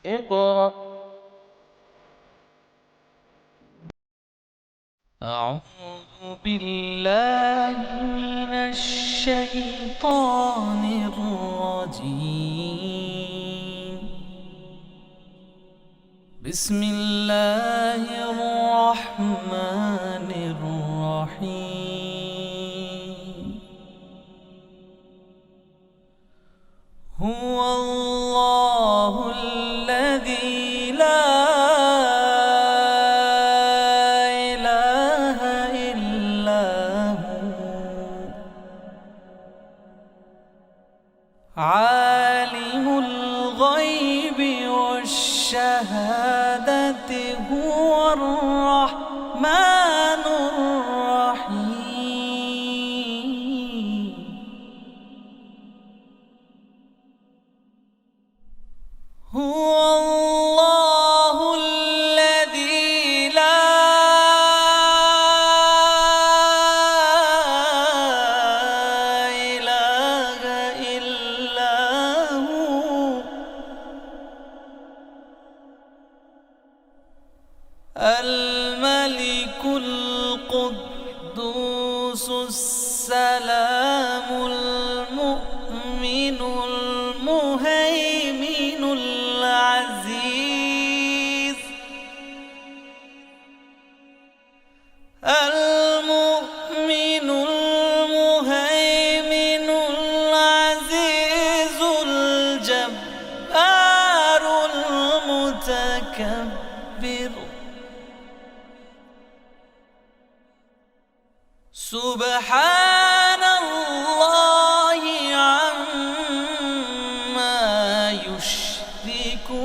اقرأ. أعوذ بالله من الشيطان الرجيم. بسم الله الرحمن الرحيم. هو الله الذي لا إله إلا هو عالم الغيب والشهادة هو الرحمن الرحيم. هو الله الذي لا إله إلا هو الملك القدوس السلام المؤمن المهيمن العزيز المؤمن المهيمن العزيز الجبار المتكبر. سبحان الله عما يشركون.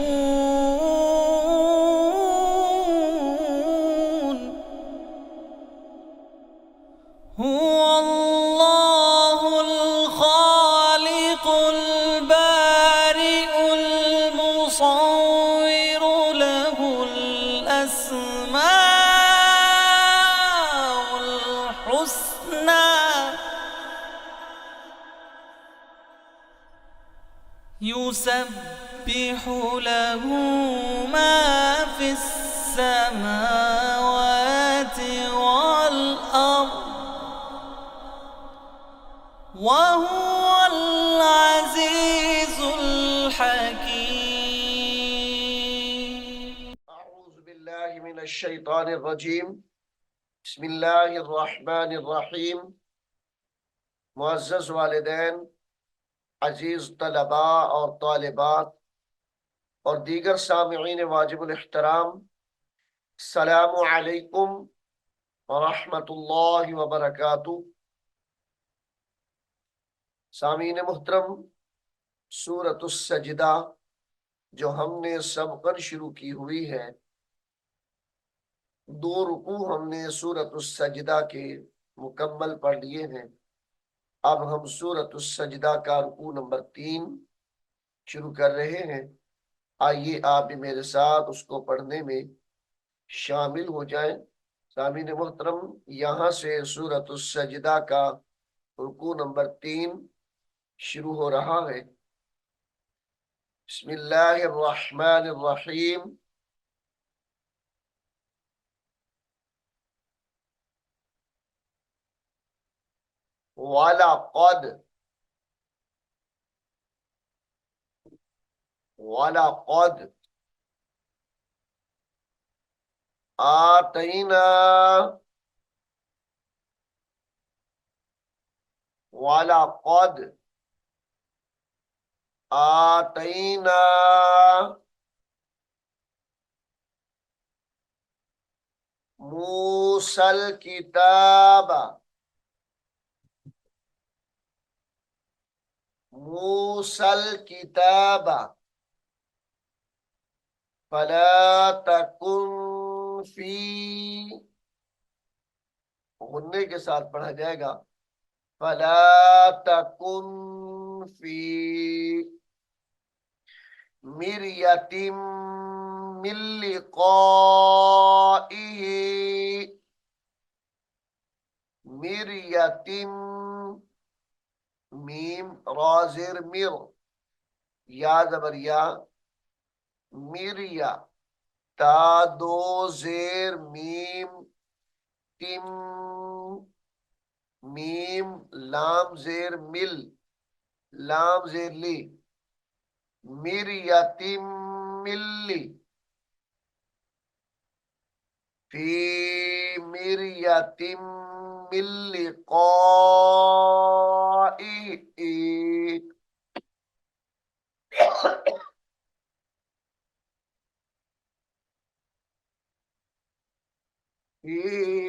هو الله الخالق البارئ المصور له الأسماء الحسنى يسبح له ما في السماوات والأرض وهو العزيز الحكيم. أعوذ بالله من الشيطان الرجيم. بسم الله الرحمن الرحيم. मुअज़्ज़ज़ वालिदैन, अजीज तलबा और तालिबात और दीगर सामिईन वाजिबुल इहतराम, अस्सलामु अलैकुम व रहमतुल्लाहि व बरकातुहू। सामीन मुहतरम, सूरतुस सजदा जो हमने सबकन शुरू की हुई है, 2 रुकू हमने सूरतुस सजदा के मुकम्मल पढ़ लिए हैं। अब हम सूरतुस सजदा का रुकू नंबर 3 शुरू कर रहे हैं। आइए आप भी मेरे साथ उसको पढ़ने में शामिल हो जाएं। सामीन मुहतरम, यहाँ से सूरतुस सजदा का रुकू नंबर 3 शुरू हो रहा है। बिस्मिल्लाहिर्रहमानिर्रहीम। वलक़द वलक़द आतैना वलक़द आतैना मूसल किताब मूसल किताब फला तकुन फी, गुन्ने के साथ पढ़ा जाएगा, फला तकुन फी मिर्यतिम मिन लिक़ाइही। मिर्यतिम, मीम रा ज़ेर मिर, या ज़बर या, मिरिया, ता दो जेर मीम तिम, मीम लाम जेर मिल, लाम जेर ली, मिरियतिम मिल्ली, फी मिरियतिम मिल्ली क़ाई, फी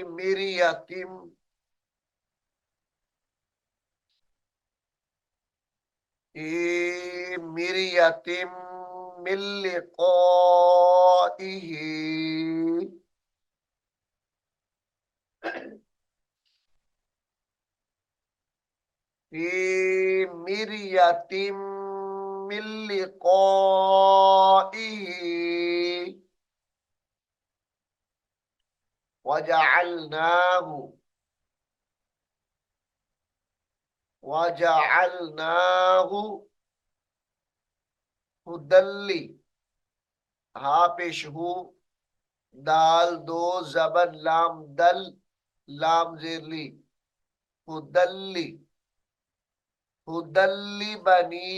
मिरियतिम, फी मिरियतिम मिल्ली क़ाई, फी मिरियतिम मिन लिक़ाइही वजअलनाहु, वजअलनाहु हुदल्ली, हा पेश हु, दाल दो जबर लाम दल, लाम जेरली, हुदल्ली, हुदल्ली बनी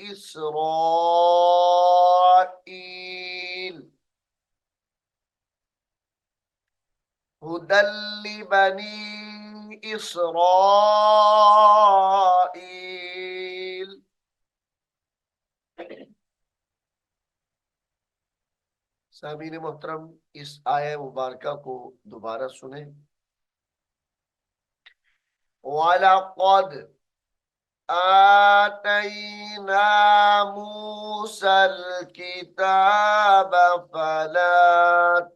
इसराईल, हुदल्ली बनी इसराईल। सामीन मोहतरम, इस आया मुबारका को दोबारा सुने। वलक़द आतैना मूसल किताब फला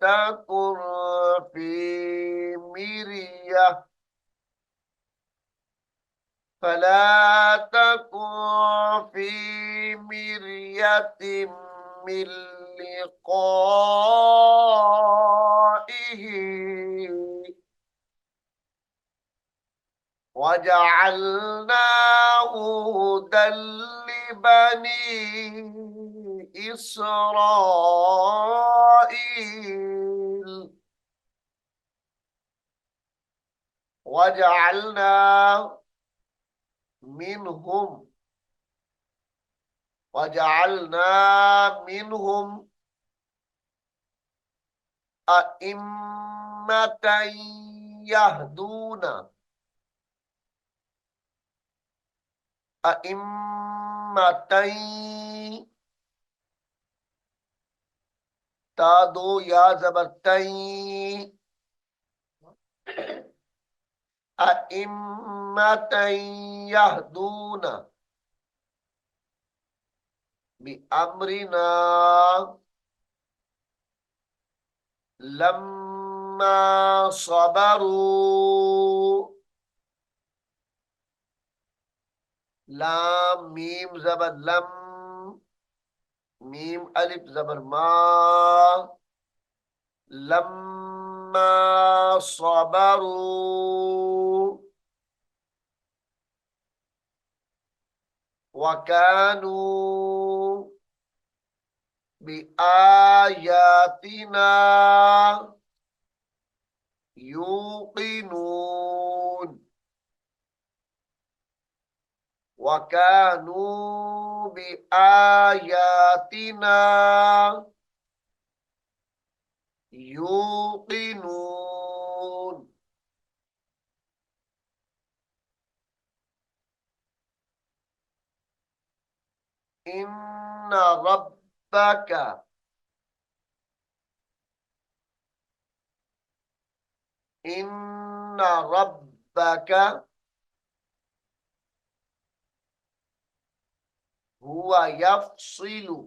तकुन फी मिरिया, फला तकुन फी मिरियतिम मिन लिक़ाइही वजअलनाहु हुदल लिबनी इसराईल, वजअलना मिनहुम, वजअलना मिनहुम अइम्मतन यहदूना, अइम्मतन, ता दो या जबर तई, अइम्मतन यहदूना बि अमरिना लम्मा सबरू, लाम मीम जबर लम, मीम अलिफ जबर मा, लम्मा सबरू वकानू बिआयातिना यूकिनून, वकानू बिआयातिना यूकिनून। इन्ना रब्बका, इन्ना रब्बका हुवा यफ़्सिलु,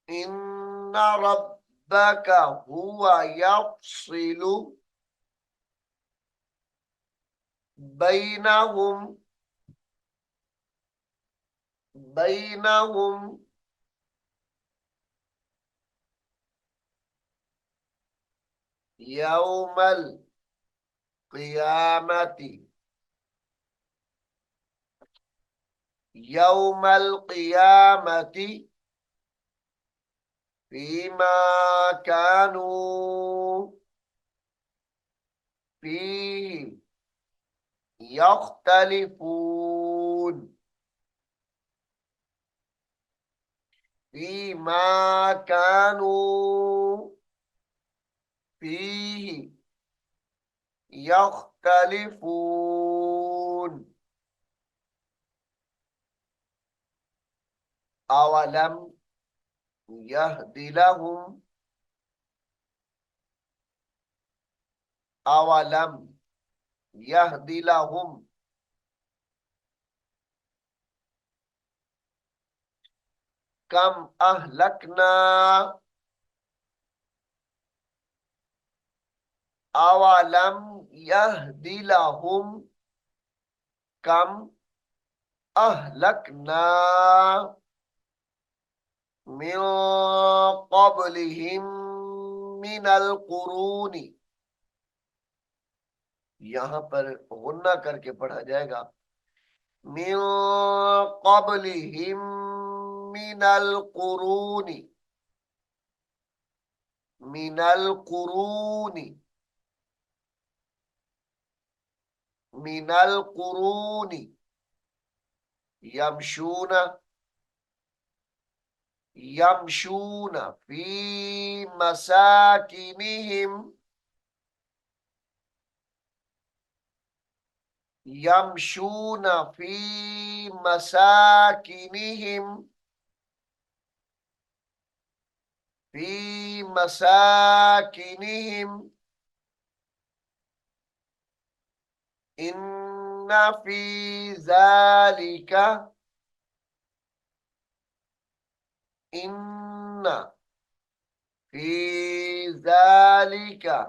इन्ना रब्बका हुवा यफ़्सिलु बैनहुम, बैनहुम यौमल क़ियामती, यौमल क़ियामती फीमा कानू फीही यख्तलिफून फीमा कानू फीही यख्तलिफून अवलम यहदि लहुम अवलम यहदि लहुम कम अहलकना अवलम यहदि लहुम कम अहलकना मिन क़ब्लिहिम मिनल कुरूनी। यहां पर गुन्ना करके पढ़ा जाएगा मिन क़ब्लिहिम मिनल कुरूनी मिनल कुरूनी मिनल कुरूनी यमशून यमशून फी मसाकिनिहिम यमशून फी मसाकिनिहिम फी मसाकिनिहिम इन्ना फी ज़ालिका इन्ना फी ज़ालिका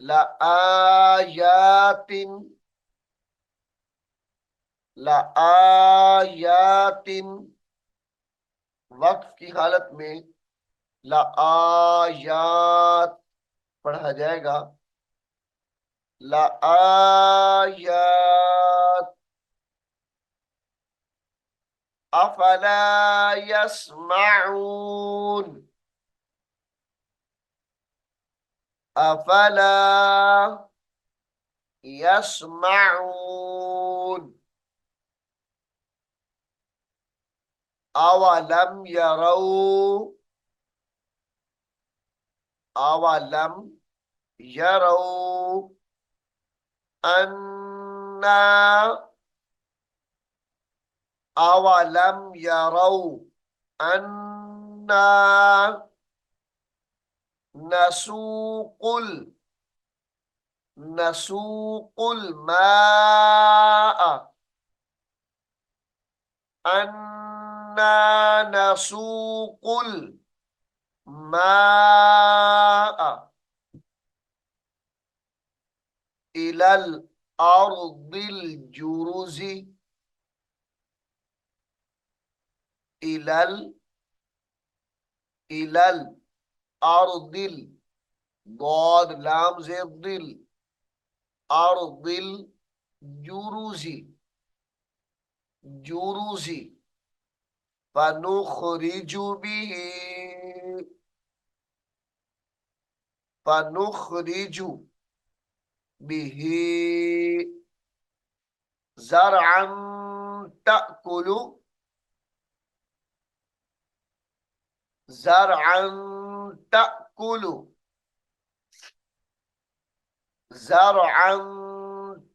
लआयातिन लआयातिन वक्फ की हालत में लआयात पढ़ा जाएगा लआयात अफला यस्माऊन अफला यस्माऊन अवलम यरौ अवलम यरौ अन्ना अवलम यरौ अन्ना नसूकुल नसूकुल मा'a अन्ना नसूकुल मा'a इलल अर्दिल जुरुजी इलल इलल अर्दिल गौद लाम ज़ेर दिल अर्दिल जुरुजी जुरुजी फनुखरिजु बिही फनुखरिजु बिही ज़रअन तअकुलु ज़रअन तअकुलु ज़रअन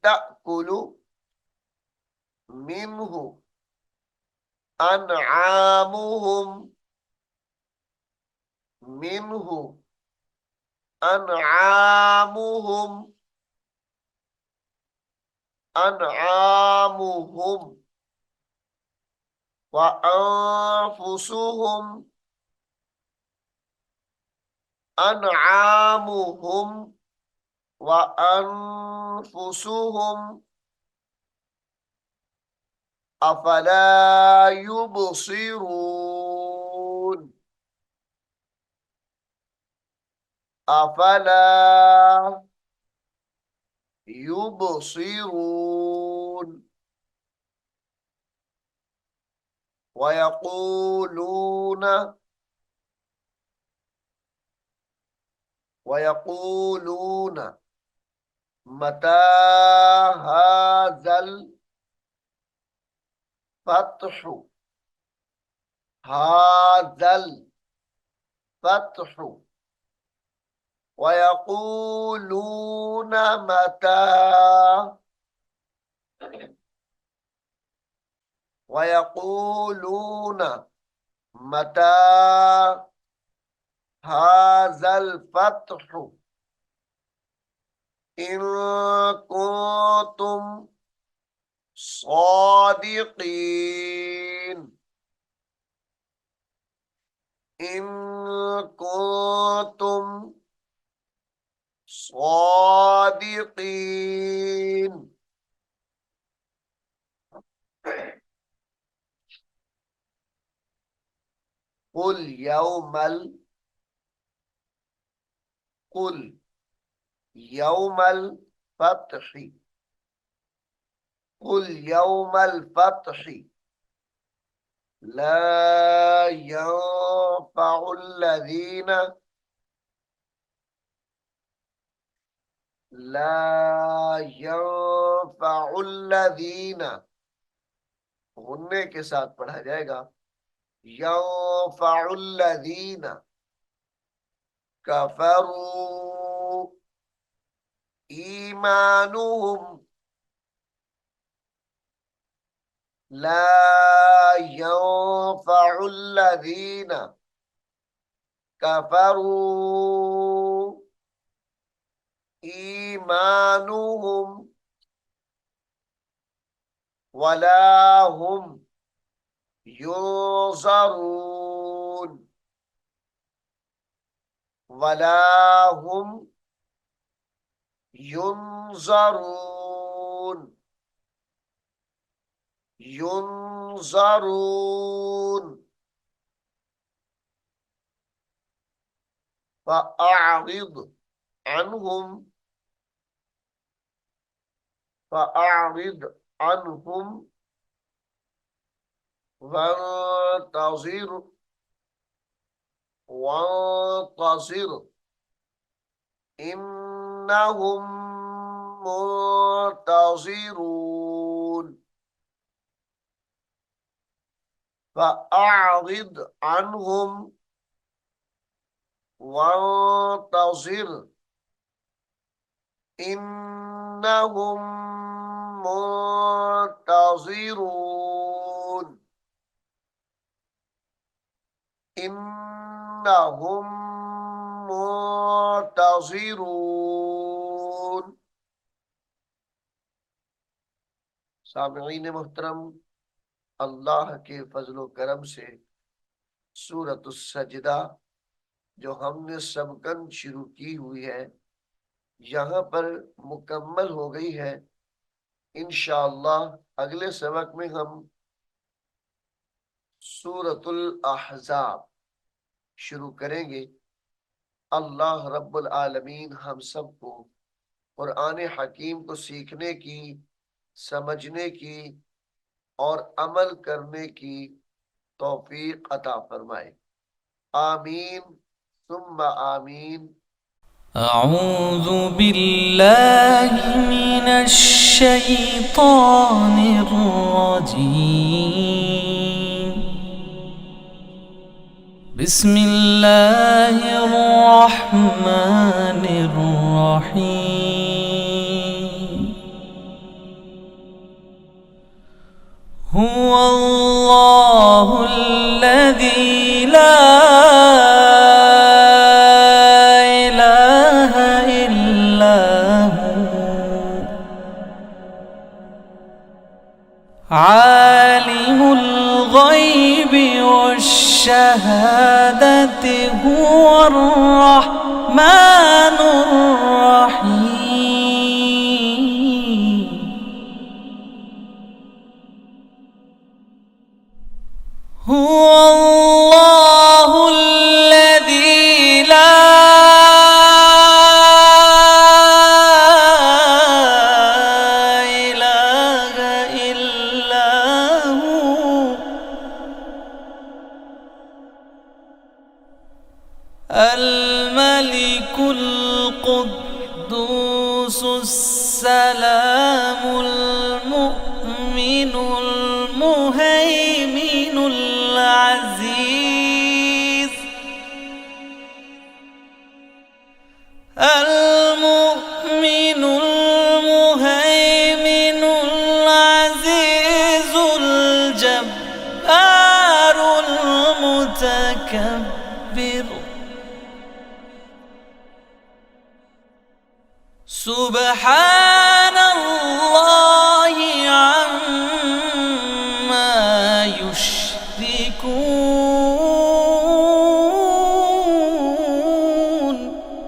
तअकुलु मिन्हु अनआमुहुम मिन्हु अनआमुहुम अनआमुहुम व अनफुसुहुम अनआमुहुम व अनफुसुहुम अफला युबसिरून अफला युबसिरून वयक़ूलून वयक़ूलून मता हाज़ल फ़त्हु हाज़ल फ़त्हु वयक़ूलून मता वयक़ूलून मता हाज़ल फ़त्हु इन कुन्तुम सादिक़ीन इन कुन्तुम सादिक़ीन। कुल यौमल कुल यौमल फ़त्हि कुल यौमल फ़त्हि ला यंफ़उल्लज़ीन ला यंफ़उल्लज़ीन गुन्ने के साथ पढ़ा जाएगा। यंफ़उल्लज़ीन कफ़रू ईमानुहुम ला यंफ़उल्लज़ीन कफ़रू ईमानुहुम वला हुम युनज़रून वला हुम युनज़रून युनज़रून फ़अअरिद अन्हुम फ़अअरिद अन्हुम वंतज़िर वंतज़िर इन्नहुम मुंतज़िरून फ़अअरिद अन्हुम वंतज़िर इन्नहुम मुंतज़िरून इन्नहुम मुंतज़िरून। सामईन मुहतरम, अल्लाह के फजलो करम से सूरत सजदा जो हमने सबकन शुरू की हुई है यहाँ पर मुकम्मल हो गई है। इंशाअल्लाह अगले सबक में हम सूरतुल अहज़ाब शुरू करेंगे। अल्लाह रब्बुल आलमीन हम सबको कुरान हकीम को सीखने की, समझने की और अमल करने की तौफीक अता फरमाए। आमीन सुम्मा आमीन। أعوذ بالله من الشيطان الرجيم بسم الله الرحمن الرحيم هو الله الذي لا إله إلا هو عالم الغيب والشهادة هو الرحمن الرحيم هو الله الذي لا إله إلا هو الملك القدوس السلام المؤمن المهيمن العزيز المؤمن المهيمن العزيز الجبار المتكبر سبحان